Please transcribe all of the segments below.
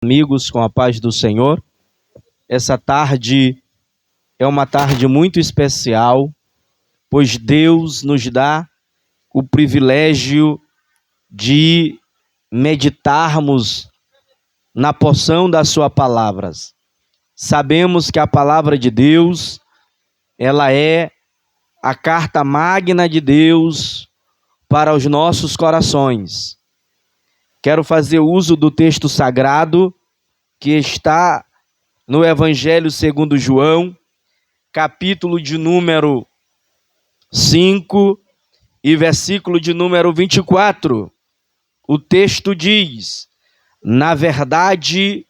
Amigos, com a paz do Senhor, essa tarde é uma tarde muito especial, pois Deus nos dá o privilégio de meditarmos na porção das suas palavras. Sabemos que a palavra de Deus, ela é a carta magna de Deus para os nossos corações. Quero fazer uso do texto sagrado que está no Evangelho segundo João, capítulo de número 5 e versículo de número 24. O texto diz: na verdade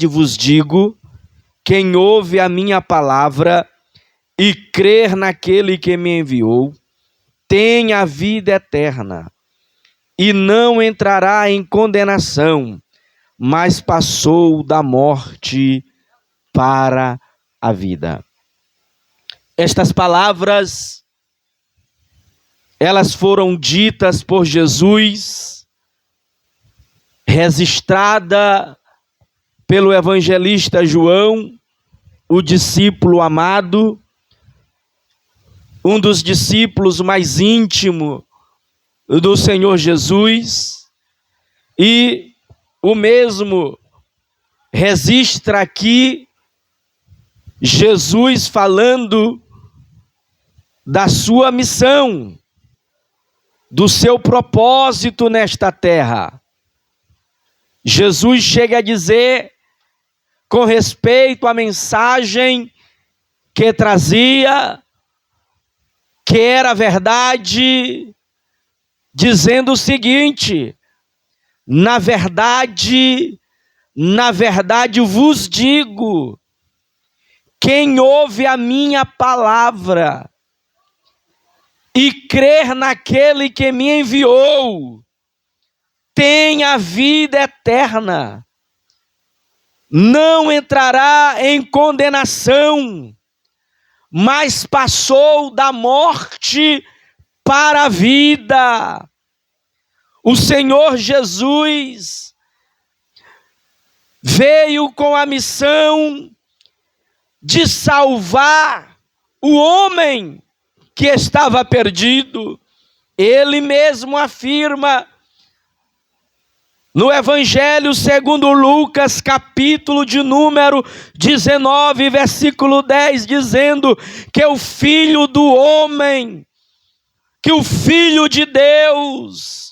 vos digo, quem ouve a minha palavra e crer naquele que me enviou, tem a vida eterna e não entrará em condenação, mas passou da morte para a vida. Estas palavras, elas foram ditas por Jesus, registrada pelo evangelista João, o discípulo amado, um dos discípulos mais íntimos do Senhor Jesus, e o mesmo registra aqui Jesus falando da sua missão, do seu propósito nesta terra. Jesus chega a dizer, com respeito à mensagem que trazia, que era verdade, dizendo o seguinte: na verdade vos digo, quem ouve a minha palavra e crer naquele que me enviou, tem a vida eterna, não entrará em condenação, mas passou da morte para a vida. O Senhor Jesus veio com a missão de salvar o homem que estava perdido. Ele mesmo afirma no Evangelho segundo Lucas, capítulo de número 19, versículo 10, dizendo que o Filho do homem, que o Filho de Deus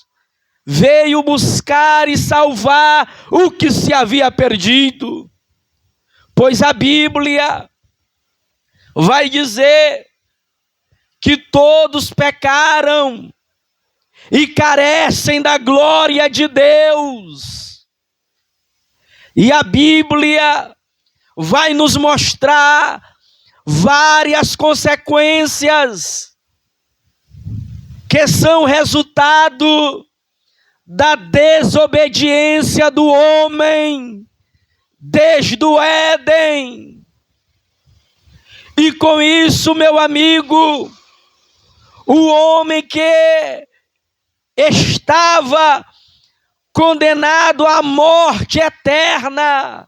veio buscar e salvar o que se havia perdido. Pois a Bíblia vai dizer que todos pecaram e carecem da glória de Deus. E a Bíblia vai nos mostrar várias consequências que são resultado da desobediência do homem desde o Éden. E com isso, meu amigo, o homem que estava condenado à morte eterna,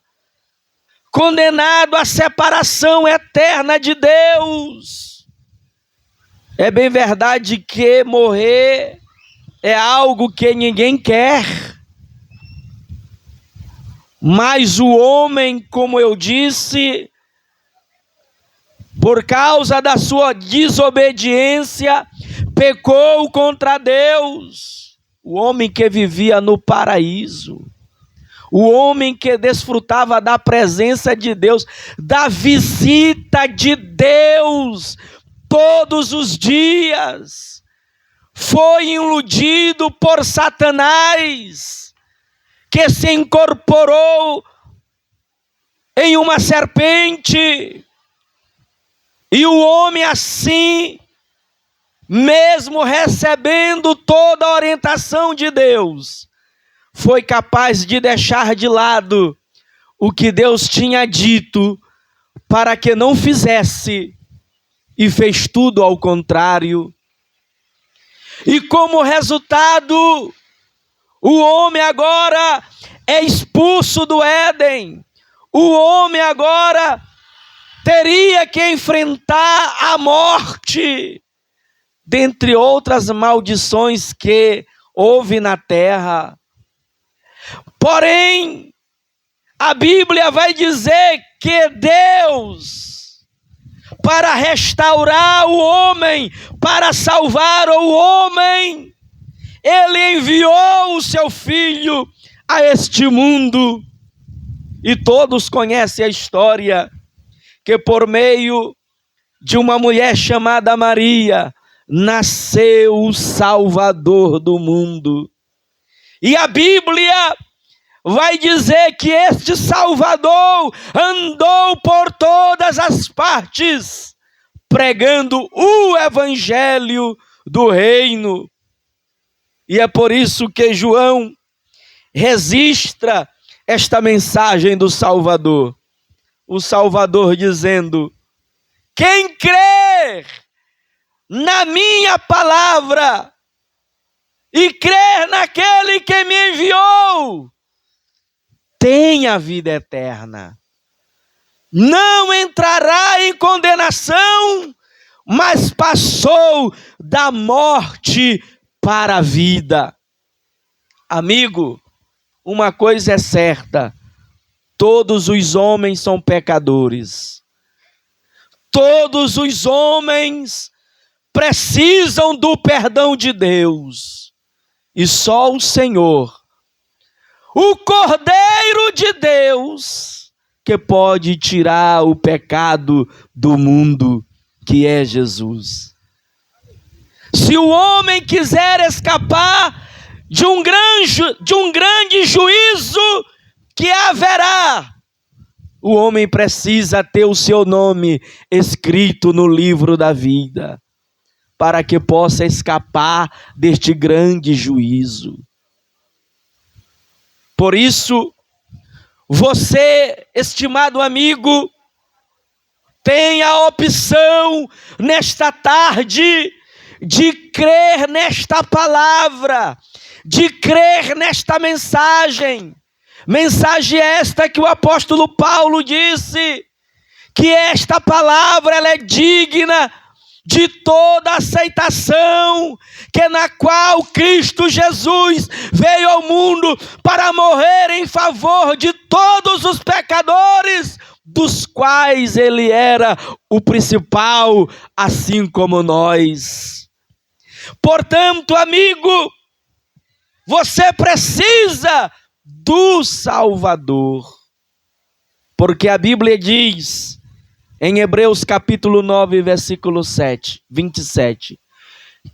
condenado à separação eterna de Deus. É bem verdade que morrer é algo que ninguém quer, mas o homem, como eu disse, por causa da sua desobediência, pecou contra Deus. O homem que vivia no paraíso, o homem que desfrutava da presença de Deus, da visita de Deus todos os dias, foi iludido por Satanás, que se incorporou em uma serpente. E o homem assim, mesmo recebendo toda a orientação de Deus, foi capaz de deixar de lado o que Deus tinha dito para que não fizesse, e fez tudo ao contrário. E como resultado, o homem agora é expulso do Éden, o homem agora teria que enfrentar a morte, dentre outras maldições que houve na terra. Porém, a Bíblia vai dizer que Deus, para restaurar o homem, para salvar o homem, Ele enviou o seu Filho a este mundo. E todos conhecem a história, que por meio de uma mulher chamada Maria, nasceu o Salvador do mundo. E a Bíblia vai dizer que este Salvador andou por todas as partes, pregando o Evangelho do Reino. E é por isso que João registra esta mensagem do Salvador. O Salvador dizendo: quem crer na minha palavra e crer naquele que me enviou, tem a vida eterna. Não entrará em condenação, mas passou da morte para a vida. Amigo, uma coisa é certa: todos os homens são pecadores. Todos os homens precisam do perdão de Deus. E só o Senhor, o Cordeiro de Deus, que pode tirar o pecado do mundo, que é Jesus. Se o homem quiser escapar de um grande juízo que haverá, o homem precisa ter o seu nome escrito no livro da vida, para que possa escapar deste grande juízo. Por isso, você, estimado amigo, tem a opção nesta tarde de crer nesta palavra, de crer nesta mensagem. Mensagem esta que o apóstolo Paulo disse, que esta palavra ela é digna de toda aceitação, que na qual Cristo Jesus veio ao mundo para morrer em favor de todos os pecadores, dos quais ele era o principal, assim como nós. Portanto, amigo, você precisa do Salvador, porque a Bíblia diz em Hebreus capítulo 9, versículo 27,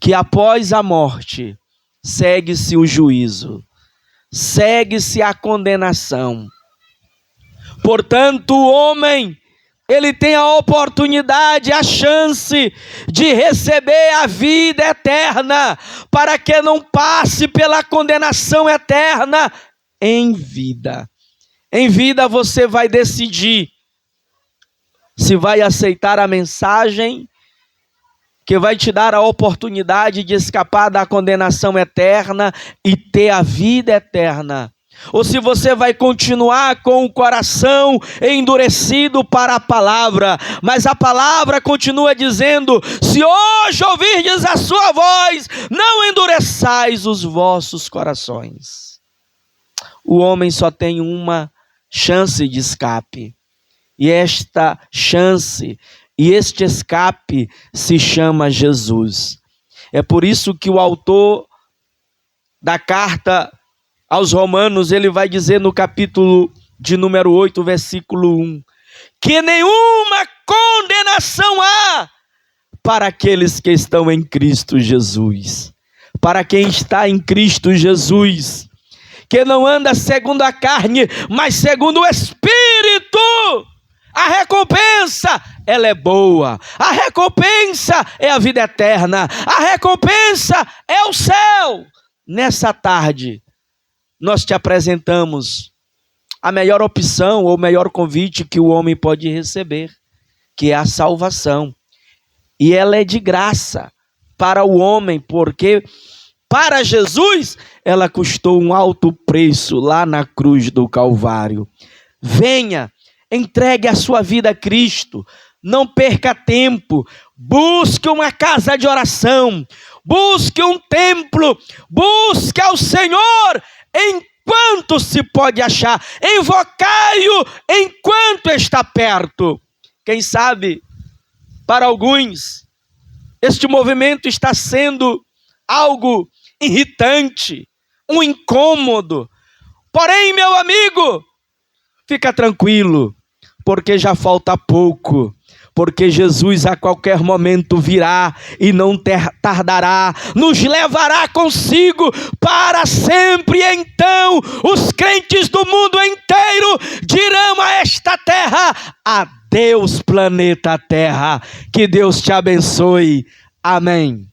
que após a morte segue-se o juízo, segue-se a condenação. Portanto, o homem, ele tem a oportunidade, a chance de receber a vida eterna, para que não passe pela condenação eterna em vida. Em vida você vai decidir se vai aceitar a mensagem que vai te dar a oportunidade de escapar da condenação eterna e ter a vida eterna. Ou se você vai continuar com o coração endurecido para a palavra. Mas a palavra continua dizendo: se hoje ouvirdes a sua voz, não endureçais os vossos corações. O homem só tem uma chance de escape. E esta chance e este escape se chama Jesus. É por isso que o autor da carta aos Romanos, ele vai dizer no capítulo de número 8, versículo 1, que nenhuma condenação há para aqueles que estão em Cristo Jesus. Para quem está em Cristo Jesus, que não anda segundo a carne, mas segundo o Espírito. A recompensa, ela é boa. A recompensa é a vida eterna. A recompensa é o céu. Nessa tarde, nós te apresentamos a melhor opção ou o melhor convite que o homem pode receber, que é a salvação. E ela é de graça para o homem, porque para Jesus ela custou um alto preço lá na cruz do Calvário. Venha, entregue a sua vida a Cristo, não perca tempo, busque uma casa de oração, busque um templo, busque ao Senhor enquanto se pode achar, invocai-o enquanto está perto. Quem sabe, para alguns, este movimento está sendo algo irritante, um incômodo. Porém, meu amigo, fica tranquilo, porque já falta pouco. Porque Jesus a qualquer momento virá e não tardará, nos levará consigo para sempre. Então, os crentes do mundo inteiro dirão a esta terra: adeus, planeta Terra. Que Deus te abençoe. Amém.